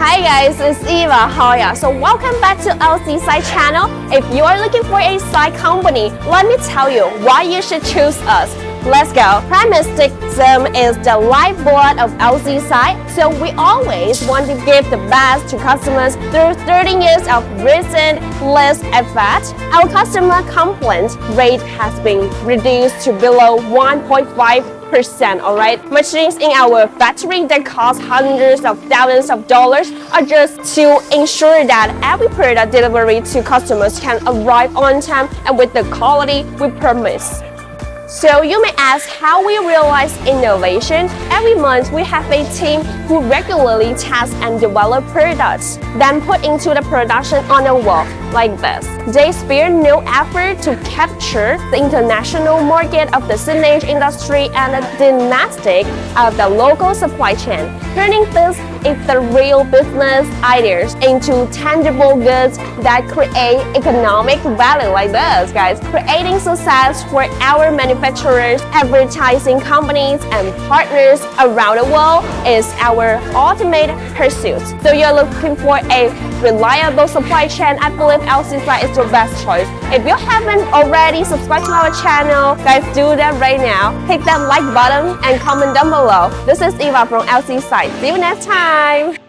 Hi guys, it's Eva. How are ya? So welcome back to lcsign channel. If you are looking for a sign company, let me tell you why you should choose us. Let's go. Pragmatism is the lifeblood of lcsign, so we always want to give the best to customers through 13 years of recent list effort. Our customer complaint rate has been reduced to below 1.5%, alright? Machines in our factory that cost hundreds of thousands of dollars are just to ensure that every product delivery to customers can arrive on time and with the quality we promise. So you may ask how we realize innovation. Every month we have a team who regularly test and develop products, then put into the production on a wall like this. They spare no effort to capture the international market of the signage industry and the domestic of the local supply chain, turning these ethereal business ideas into tangible goods that create economic value like this, guys. Creating success for our manufacturers, advertising companies, and partners around the world is our ultimate pursuit. So you're looking for a reliable supply chain, I believe lcsign is your best choice. If you haven't already subscribed to our channel, guys, do that right now. Hit that like button and comment down below. This is Eva from lcsign. See you next time.